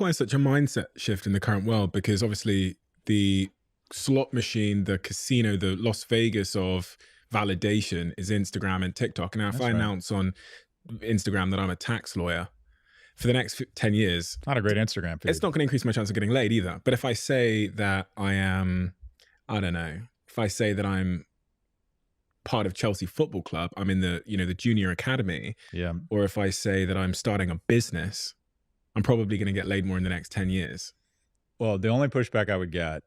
requires such a mindset shift in the current world? Because obviously the slot machine, the casino, the Las Vegas of validation is Instagram and TikTok. Now, if I That's right. announce on Instagram that I'm a tax lawyer for the next 10 years, Not a great Instagram it's feed. not going to increase my chance of getting laid either. But if I say that I am, I don't know, if I say that I'm part of Chelsea Football Club, I'm in the junior academy, Yeah. or if I say that I'm starting a business, I'm probably going to get laid more in the next 10 years. Well, the only pushback I would get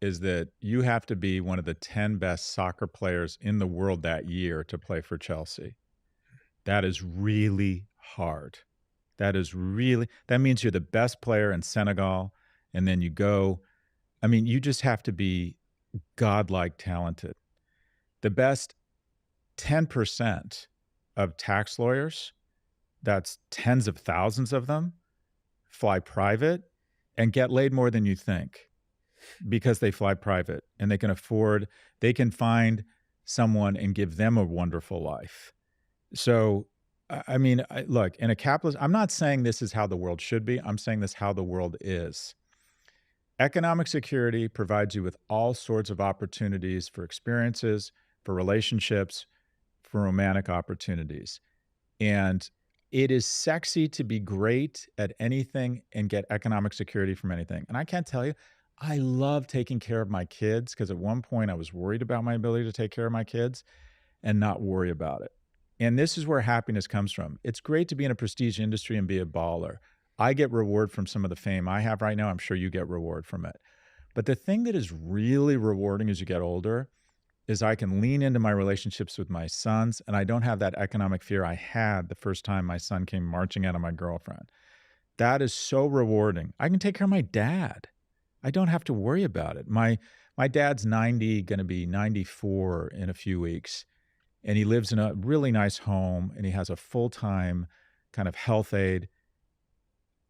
is that you have to be one of the 10 best soccer players in the world that year to play for Chelsea. That is really hard. That means you're the best player in Senegal. And then you just have to be godlike talented. The best 10% of tax lawyers, that's tens of thousands of them, fly private and get laid more than you think because they fly private and they can find someone and give them a wonderful life. So, look, in a capitalist, I'm not saying this is how the world should be. I'm saying this how the world is. Economic security provides you with all sorts of opportunities for experiences, for relationships, for romantic opportunities. And it is sexy to be great at anything and get economic security from anything. And I can't tell you, I love taking care of my kids because at one point I was worried about my ability to take care of my kids and not worry about it. And this is where happiness comes from. It's great to be in a prestige industry and be a baller. I get reward from some of the fame I have right now. I'm sure you get reward from it. But the thing that is really rewarding as you get older is I can lean into my relationships with my sons, and I don't have that economic fear I had the first time my son came marching out of my girlfriend. That is so rewarding. I can take care of my dad. I don't have to worry about it. My dad's 90, going to be 94 in a few weeks, and he lives in a really nice home, and he has a full-time kind of health aide,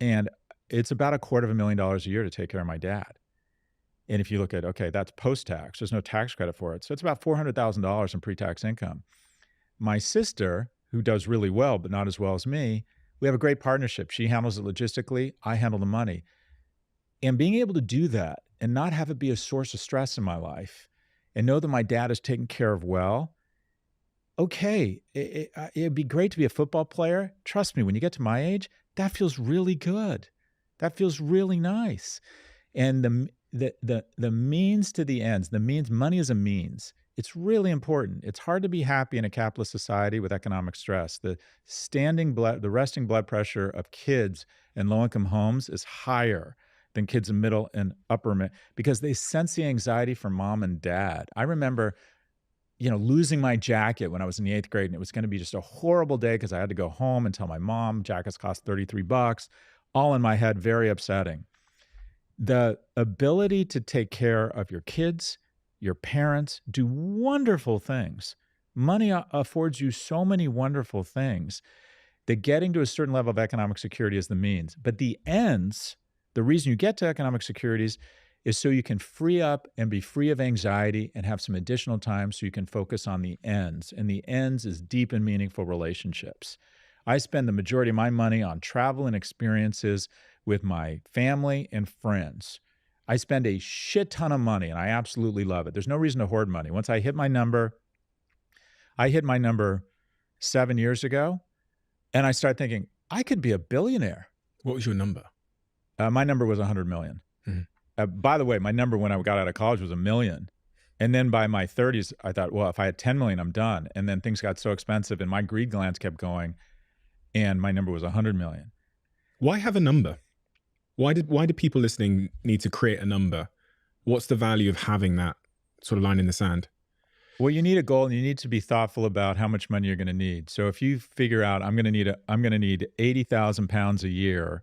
and it's about $250,000 a year to take care of my dad. And if you look at, okay, that's post-tax, there's no tax credit for it. So it's about $400,000 in pre-tax income. My sister, who does really well, but not as well as me, we have a great partnership. She handles it logistically. I handle the money. And being able to do that and not have it be a source of stress in my life and know that my dad is taken care of well, okay, it'd be great to be a football player. Trust me, when you get to my age, that feels really good. That feels really nice. And the means to the ends, money is a means. It's really important. It's hard to be happy in a capitalist society with economic stress. The resting blood pressure of kids in low-income homes is higher than kids in middle and upper because they sense the anxiety from mom and dad. I remember, losing my jacket when I was in the 8th grade, and it was going to be just a horrible day because I had to go home and tell my mom jackets cost $33, all in my head, very upsetting. The ability to take care of your kids, your parents, do wonderful things. Money affords you so many wonderful things that getting to a certain level of economic security is the means. But the ends, the reason you get to economic securities is so you can free up and be free of anxiety and have some additional time so you can focus on the ends. And the ends is deep and meaningful relationships. I spend the majority of my money on travel and experiences with my family and friends. I spend a shit ton of money and I absolutely love it. There's no reason to hoard money. Once I hit my number 7 years ago, and I start thinking, I could be a billionaire. What was your number? My number was 100 million. Mm-hmm. By the way, my number when I got out of college was 1 million. And then by my 30s, I thought, well, if I had 10 million, I'm done. And then things got so expensive and my greed glands kept going and my number was 100 million. Why have a number? Why do people listening need to create a number? What's the value of having that sort of line in the sand? Well, you need a goal and you need to be thoughtful about how much money you're going to need. So if you figure out I'm going to need 80,000 pounds a year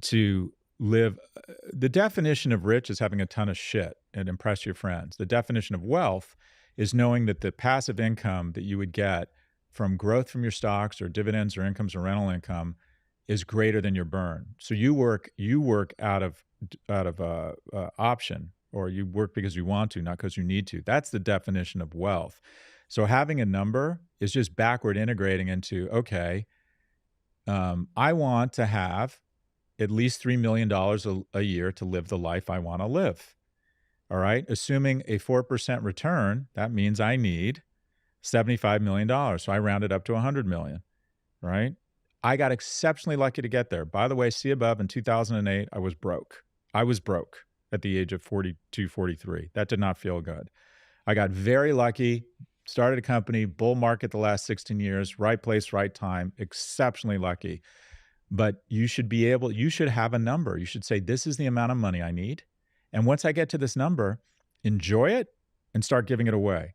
to live, the definition of rich is having a ton of shit and impress your friends. The definition of wealth is knowing that the passive income that you would get from growth from your stocks or dividends or incomes or rental income is greater than your burn. So you work out of option, or you work because you want to, not because you need to. That's the definition of wealth. So having a number is just backward integrating into, okay, I want to have at least $3 million a year to live the life I want to live. All right. Assuming a 4% return, that means I need $75 million. So I rounded up to 100 million, right? I got exceptionally lucky to get there. By the way, see above, in 2008, I was broke. I was broke at the age of 42, 43. That did not feel good. I got very lucky, started a company, bull market the last 16 years, right place, right time, exceptionally lucky. But you should have a number. You should say, this is the amount of money I need. And once I get to this number, enjoy it and start giving it away.